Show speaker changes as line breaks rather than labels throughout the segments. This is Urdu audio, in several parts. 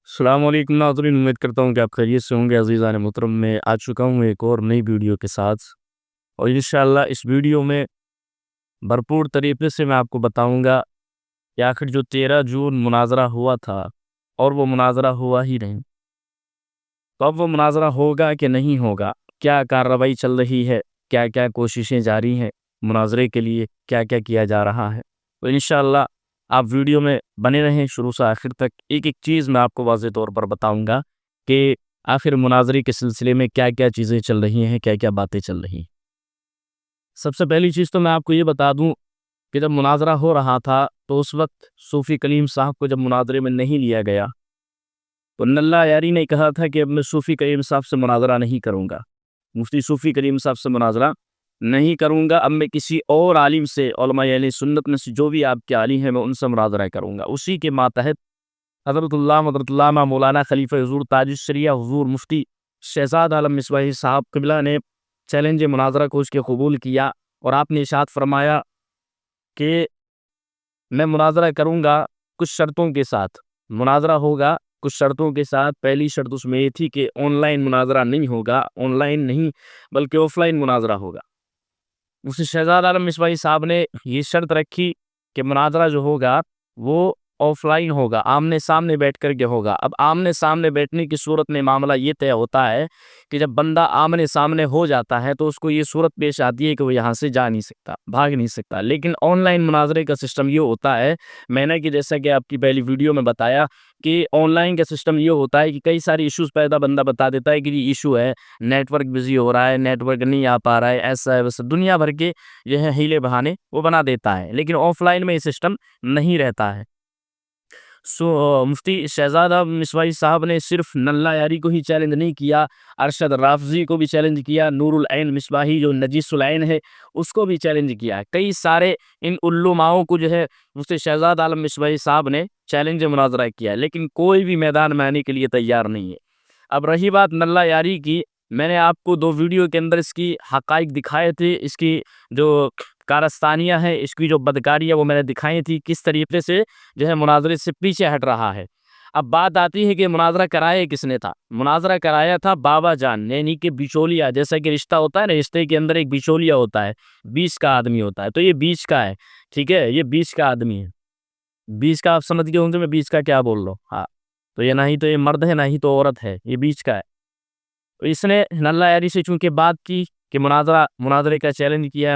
السلام علیکم ناظرین، امید کرتا ہوں کہ آپ خیریت سے ہوں گے۔ عزیزان محترم، میں آ چکا ہوں ایک اور نئی ویڈیو کے ساتھ، اور انشاءاللہ اس ویڈیو میں بھرپور طریقے سے میں آپ کو بتاؤں گا کہ آخر جو 13 جون مناظرہ ہوا تھا اور وہ مناظرہ ہوا ہی نہیں، تو اب وہ مناظرہ ہوگا کہ نہیں ہوگا، کیا کارروائی چل رہی ہے، کیا کیا کوششیں جاری ہیں مناظرے کے لیے، کیا کیا کیا جا رہا ہے۔ تو انشاءاللہ آپ ویڈیو میں بنے رہیں شروع سے آخر تک۔ ایک ایک چیز میں آپ کو واضح طور پر بتاؤں گا کہ آخر مناظرے کے سلسلے میں کیا کیا چیزیں چل رہی ہیں، کیا کیا باتیں چل رہی ہیں۔ سب سے پہلی چیز تو میں آپ کو یہ بتا دوں کہ جب مناظرہ ہو رہا تھا تو اس وقت صوفی کلیم صاحب کو جب مناظرے میں نہیں لیا گیا تو نلہ یاری نے کہا تھا کہ اب میں صوفی کلیم صاحب سے مناظرہ نہیں کروں گا، مفتی صوفی کلیم صاحب سے مناظرہ نہیں کروں گا، اب میں کسی اور عالم سے، علماء اہل سنت میں سے جو بھی آپ کے عالم ہیں میں ان سے مناظرہ کروں گا۔ اسی کے ماتحت حضرت علامہ مولانا خلیفہ حضور تاج الشریعہ حضور مفتی شہزاد عالم مصباحی صاحب قبلہ نے چیلنج مناظرہ کو اس کے قبول کیا، اور آپ نے ارشاد فرمایا کہ میں مناظرہ کروں گا کچھ شرطوں کے ساتھ، مناظرہ ہوگا کچھ شرطوں کے ساتھ۔ پہلی شرط اس میں یہ تھی کہ آن لائن مناظرہ نہیں ہوگا، آن لائن نہیں بلکہ آف لائن مناظرہ ہوگا۔ اس شہزاد عالم مصباحی صاحب نے یہ شرط رکھی کہ مناظرہ جو ہوگا وہ آف لائن ہوگا، آمنے سامنے بیٹھ کر کے ہوگا۔ اب آمنے سامنے بیٹھنے کی صورت میں معاملہ یہ طے ہوتا ہے کہ جب بندہ آمنے سامنے ہو جاتا ہے تو اس کو یہ صورت پیش آتی ہے کہ وہ یہاں سے جا نہیں سکتا، بھاگ نہیں سکتا۔ لیکن آن لائن مناظرے کا سسٹم یہ ہوتا ہے، میں نے کہ جیسا کہ آپ کی پہلی ویڈیو میں بتایا کہ آن لائن کا سسٹم یہ ہوتا ہے کہ کئی ساری ایشوز پیدا بندہ بتا دیتا ہے کہ یہ ایشو ہے، نیٹ ورک بزی ہو رہا ہے، نیٹ ورک نہیں آ پا رہا ہے، ایسا ہے ویسا، دنیا بھر کے یہ ہے ہیلے بہانے وہ بنا دیتا ہے۔ لیکن آف لائن میں یہ سسٹم نہیں رہتا ہے۔ مفتی شہزادہ مصباحی صاحب نے صرف نلہ یاری کو ہی چیلنج نہیں کیا، ارشد رافضی کو بھی چیلنج کیا، نور العین مصباحی جو نجیس العین ہے اس کو بھی چیلنج کیا، کئی سارے ان علماؤں کو جو ہے مفتی شہزاد عالم مصباحی صاحب نے چیلنج مناظرہ کیا، لیکن کوئی بھی میدان میں آنے کے لیے تیار نہیں ہے۔ اب رہی بات نلہ یاری کی، میں نے آپ کو 2 ویڈیو کے اندر اس کی حقائق دکھائے تھے، اس کی جو کارستانیاں ہیں، اس کی جو بدکاریاں وہ میں نے دکھائی تھی، کس طریقے سے جو ہے مناظرے سے پیچھے ہٹ رہا ہے۔ اب بات آتی ہے کہ مناظرہ کرایا کس نے تھا؟ مناظرہ کرایا تھا بابا جان، یعنی کہ بچولیا، جیسا کہ رشتہ ہوتا ہے نا، رشتے کے اندر ایک بچولیا ہوتا ہے، 20 کا آدمی ہوتا ہے، تو یہ 20 کا ہے، ٹھیک ہے، یہ 20 کا آدمی ہے۔ 20 کا آپ سمجھ گئے ہوں گے میں 20 کا کیا بول رہا ہوں، ہاں، تو یہ نہ ہی تو یہ مرد ہے نہ ہی تو عورت ہے، یہ 20 کا ہے۔ تو اس نے نلہ یاری سے چونکہ بات کی کہ مناظرے کا چیلنج کیا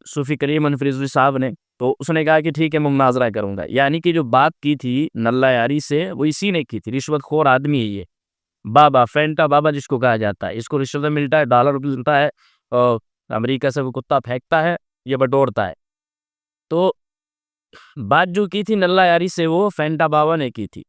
صوفی کریم انفریزوی صاحب نے، تو اس نے کہا کہ ٹھیک ہے میں مناظرہ کروں گا، یعنی کہ جو بات کی تھی نلہ یاری سے وہ اسی نے کی تھی۔ رشوت خور آدمی ہے یہ بابا، فینٹا بابا جس کو کہا جاتا ہے، اس کو رشوت ملتا ہے، ڈالر ملتا ہے، اور امریکہ سے وہ کتا پھینکتا ہے، یہ بٹورتا ہے۔ تو بات جو کی تھی نلہ یاری سے وہ فینٹا بابا نے کی تھی،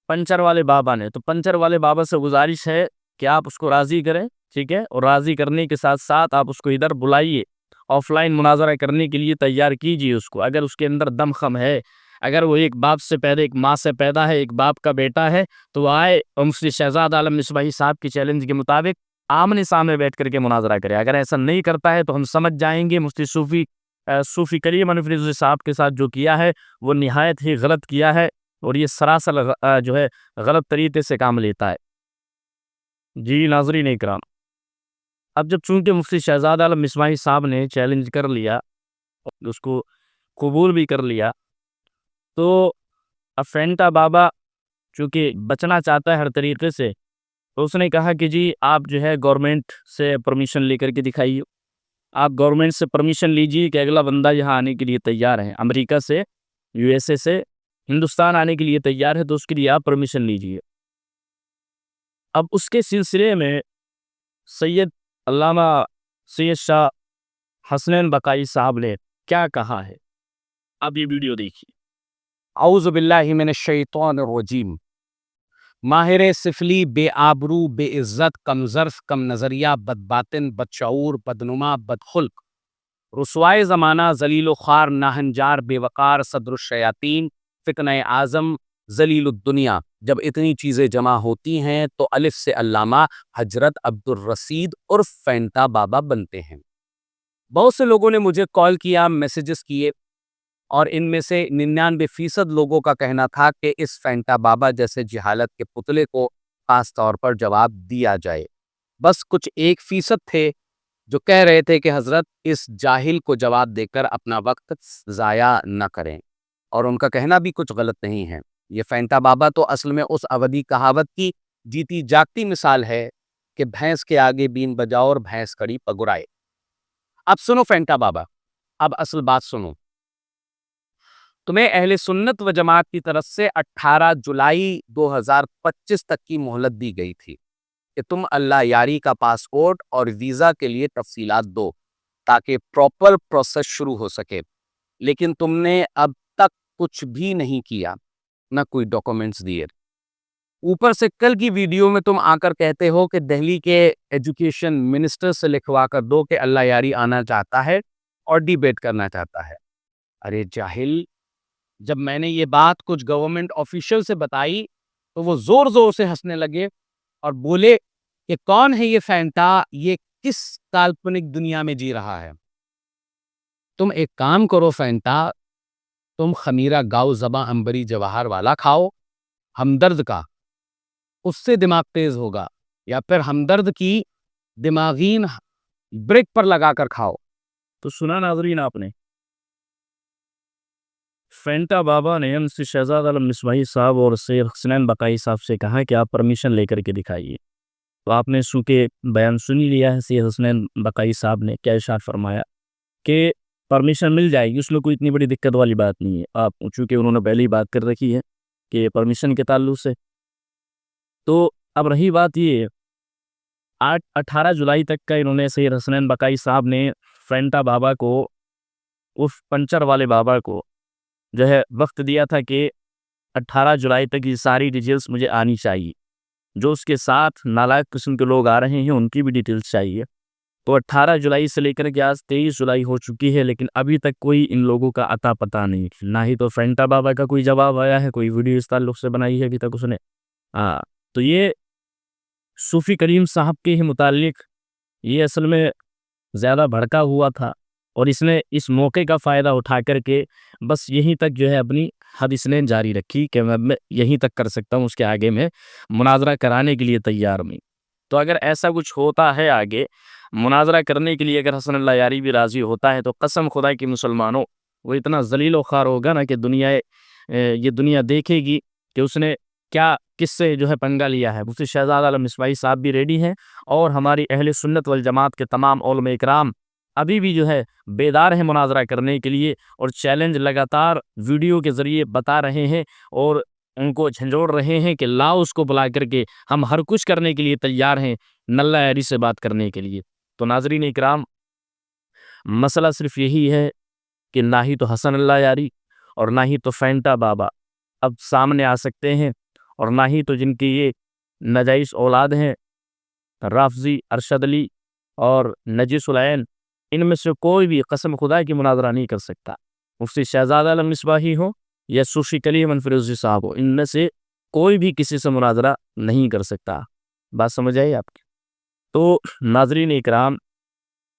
پنچر والے بابا نے۔ تو پنچر والے بابا سے گزارش ہے کہ آپ اس کو راضی کریں، ٹھیک ہے، اور راضی کرنے کے ساتھ ساتھ آپ اس کو ادھر بلائیے، آف لائن مناظرہ کرنے کے لیے تیار کیجیے اس کو۔ اگر اس کے اندر دم خم ہے، اگر وہ ایک باپ سے پیدا، ایک ماں سے پیدا ہے، ایک باپ کا بیٹا ہے، تو وہ آئے اور مفتی شہزاد عالم مصباحی صاحب کی چیلنج کے مطابق آمنے سامنے بیٹھ کر کے مناظرہ کرے۔ اگر ایسا نہیں کرتا ہے تو ہم سمجھ جائیں گے مفتی صوفی کریم انفریزوی صاحب کے ساتھ جو کیا ہے وہ نہایت ہی غلط کیا ہے، اور یہ سراسر جو ہے غلط طریقے سے کام لیتا ہے۔ جی ناظرین اکرام، اب جب چونکہ مفتی شہزاد عالم مصباحی صاحب نے چیلنج کر لیا، اس کو قبول بھی کر لیا، تو اب فینٹا بابا چونکہ بچنا چاہتا ہے ہر طریقے سے، تو اس نے کہا کہ جی آپ جو ہے گورنمنٹ سے پرمیشن لے کر کے دکھائیے، آپ گورنمنٹ سے پرمیشن لیجیے کہ اگلا بندہ یہاں آنے کے لیے تیار ہے، امریکہ سے، یو ایس اے سے ہندوستان آنے کے لیے تیار ہے، تو اس کے لیے آپ پرمیشن لیجیے۔ اب اس کے سلسلے میں سید علامہ سید شاہ حسنین بقائی صاحب نے کیا کہا ہے، اب یہ ویڈیو دیکھیے۔ اعوذ باللہ من الشیطان الرجیم۔ ماہر سفلی، بے آبرو، بے عزت، کم ظرف، کم نظریہ، بد باطن، بد شعور، بدنما، بد خلق، رسوائے زمانہ، ذلیل و خوار، ناہنجار، بے وقار، صدر الشیاطین، فتنہ اعظم، ذلیل الدنیا، جب اتنی چیزیں جمع ہوتی ہیں تو الف سے علامہ حضرت عبد الرشید عرف فینٹا بابا بنتے ہیں۔ بہت سے لوگوں نے مجھے کال کیا، میسیجز کیے
اور ان میں سے 99% لوگوں کا کہنا تھا کہ اس فینٹا بابا جیسے جہالت کے پتلے کو خاص طور پر جواب دیا جائے۔ بس کچھ 1% تھے جو کہہ رہے تھے کہ حضرت اس جاہل کو جواب دے کر اپنا وقت ضائع نہ کریں، اور ان کا کہنا بھی کچھ غلط نہیں ہے۔ یہ فینٹا بابا تو اصل میں اس اودھی کہاوت کی جیتی جاگتی مثال ہے کہ بھینس کے آگے بین بجاؤ اور بھینس کڑی پگڑائے۔ اب سنو فینٹا بابا، اب اصل بات سنو۔ تمہیں اہل سنت و جماعت کی طرف سے 18 جولائی 2025 تک کی مہلت دی گئی تھی کہ تم اللہ یاری کا پاسپورٹ اور ویزا کے لیے تفصیلات دو تاکہ پراپر پروسیس شروع ہو سکے، لیکن تم نے اب تک کچھ بھی نہیں کیا، نہ کوئی ڈاکومنٹس دیے۔ اوپر سے کل کی ویڈیو میں تم آ کر کہتے ہو کہ دہلی کے ایجوکیشن منسٹر سے لکھوا کر دو کہ اللہ یاری آنا چاہتا ہے اور ڈیبیٹ کرنا چاہتا ہے۔ ارے جاہل، جب میں نے یہ بات کچھ گورنمنٹ آفیشل سے بتائی تو وہ زور زور سے ہنسنے لگے اور بولے کہ کون ہے یہ فینٹا، یہ کس کالپنک دنیا میں جی رہا ہے۔ تم ایک کام کرو فینٹا، تم خمیرہ گاؤ زباں امبری جواہر والا کھاؤ، ہمدرد کا، اس سے دماغ تیز ہوگا، یا پھر ہمدرد کی دماغین بریک پر لگا کر کھاؤ۔
تو سنا ناظرین آپ نے، فینٹا بابا نے ہم سے شہزاد عالم مصباحی صاحب اور سید حسنین بقائی صاحب سے کہا کہ آپ پرمیشن لے کر کے دکھائیے۔ تو آپ نے چونکہ بیان سنی لیا ہے، سید حسنین بقائی صاحب نے کیا ارشاد فرمایا کہ پرمیشن مل جائے گی، اس میں کوئی اتنی بڑی دقت والی بات نہیں ہے۔ آپ چونکہ انہوں نے پہلے ہی بات کر رکھی ہے کہ پرمیشن کے تعلق سے، تو اب رہی بات یہ 18 جولائی تک کا انہوں نے سید حسنین بقائی صاحب نے فینٹا بابا کو، اس پنچر والے بابا کو جو ہے وقت دیا تھا کہ 18 جولائی تک یہ ساری ڈیٹیلز مجھے آنی چاہیے، جو اس کے ساتھ نالائق قسم کے لوگ آ رہے ہیں ان کی بھی ڈیٹیلز چاہیے۔ تو 18 جولائی سے لے کر کے آج 23 جولائی ہو چکی ہے، لیکن ابھی تک کوئی ان لوگوں کا عطا پتہ نہیں، نہ ہی تو فینٹا بابا کا کوئی جواب آیا ہے، کوئی ویڈیو اس تعلق سے بنائی ہے ابھی تک اس نے۔ تو یہ صوفی کریم صاحب کے ہی متعلق یہ اصل میں زیادہ بھڑکا ہوا تھا، اور اس نے اس موقع کا فائدہ اٹھا کر کے بس یہیں تک جو ہے اپنی حد اس نے جاری رکھی کہ میں یہیں تک کر سکتا ہوں، اس کے آگے میں مناظرہ کرانے کے لیے تیار نہیں۔ تو اگر ایسا کچھ ہوتا ہے آگے مناظرہ کرنے کے لیے، اگر حسن اللہ یاری بھی راضی ہوتا ہے، تو قسم خدا کی مسلمانوں وہ اتنا ذلیل و خوار ہوگا نا کہ یہ دنیا دیکھے گی کہ اس نے کیا کس سے جو ہے پنگا لیا ہے۔ مفتی شہزاد عالم مصباحی صاحب بھی ریڈی ہیں، اور ہماری اہل سنت والجماعت کے تمام علماء اکرام ابھی بھی جو ہے بیدار ہیں مناظرہ کرنے کے لیے، اور چیلنج لگاتار ویڈیو کے ذریعے بتا رہے ہیں اور ان کو جھنجھوڑ رہے ہیں کہ لاؤ اس کو بلا کر کے، ہم ہر کچھ کرنے کے لیے تیار ہیں نلہ یاری سے بات کرنے کے لیے۔ تو ناظرین اکرام، مسئلہ صرف یہی ہے کہ نہ ہی تو حسن اللہ یاری اور نہ ہی تو فینٹا بابا اب سامنے آ سکتے ہیں، اور نہ ہی تو جن کی یہ نجائز اولاد ہیں رافضی ارشد علی اور نجیس العین، ان میں سے کوئی بھی قسم خدا کی مناظرہ نہیں کر سکتا۔ مفتی شہزاد عالم مصباحی ہو یا صوفی کلیم انفروزی صاحب ہو، ان میں سے کوئی بھی کسی سے مناظرہ نہیں کر سکتا۔ بات سمجھ آئی آپ کی؟ تو ناظرین اکرام،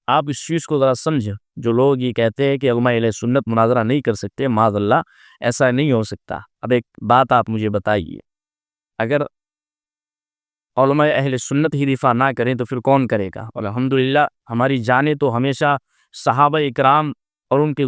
آپ اس چیز کو ذرا سمجھیں، جو لوگ یہ کہتے ہیں کہ علماء اہل سنت مناظرہ نہیں کر سکتے، معاذ اللہ ایسا نہیں ہو سکتا۔ اب ایک بات آپ مجھے بتائیے، اگر علماء اہل سنت ہی دفاع نہ کریں تو پھر کون کرے گا؟ اور الحمدللہ ہماری جانیں تو ہمیشہ صحابہ اکرام اور ان کے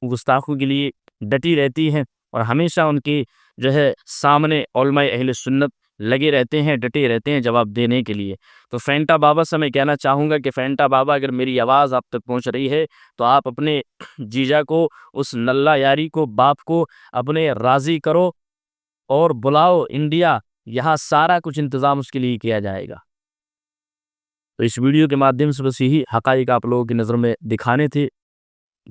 گستاخوں کے لیے ڈٹی رہتی ہیں، اور ہمیشہ ان کی جو ہے سامنے علماء اہل سنت لگے رہتے ہیں، ڈٹے رہتے ہیں جواب دینے کے لیے۔ تو فینٹا بابا سے میں کہنا چاہوں گا کہ فینٹا بابا، اگر میری آواز آپ تک پہنچ رہی ہے تو آپ اپنے جیجا کو، اس نلہ یاری کو، باپ کو اپنے راضی کرو اور بلاؤ انڈیا، یہاں سارا کچھ انتظام اس کے لیے کیا جائے گا۔ تو اس ویڈیو کے مادھیم سے بس یہی حقائق آپ لوگوں کی نظر میں دکھانے تھے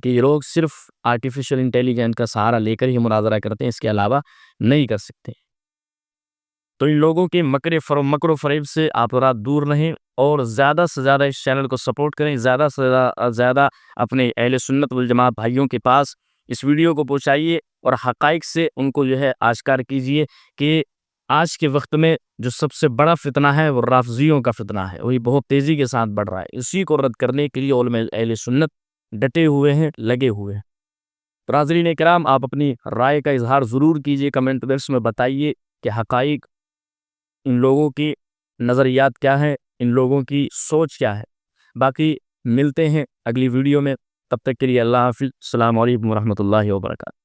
کہ یہ لوگ صرف آرٹیفیشل انٹیلیجنس کا سہارا لے کر ہی مناظرہ کرتے ہیں، اس کے علاوہ نہیں کر سکتے۔ تو ان لوگوں کے مکر و فریب سے آپ رات دور رہیں، اور زیادہ سے زیادہ اس چینل کو سپورٹ کریں، زیادہ سے زیادہ اپنے اہل سنت والجماعت بھائیوں کے پاس اس ویڈیو کو پہنچائیے، اور حقائق سے ان کو جو ہے آشکار کیجیے کہ آج کے وقت میں جو سب سے بڑا فتنہ ہے وہ رافضیوں کا فتنہ ہے، وہی بہت تیزی کے ساتھ بڑھ رہا ہے۔ اسی کو رد کرنے کے لیے علماء اہل سنت ڈٹے ہوئے ہیں، لگے ہوئے ہیں۔ تو ناظرین کرام، آپ اپنی رائے کا اظہار ضرور کیجیے، کمنٹ باکس میں بتائیے کہ حقائق، ان لوگوں کی نظریات کیا ہیں، ان لوگوں کی سوچ کیا ہے۔ باقی ملتے ہیں اگلی ویڈیو میں، تب تک کے لیے اللہ حافظ، السلام علیکم ورحمۃ اللہ وبرکاتہ۔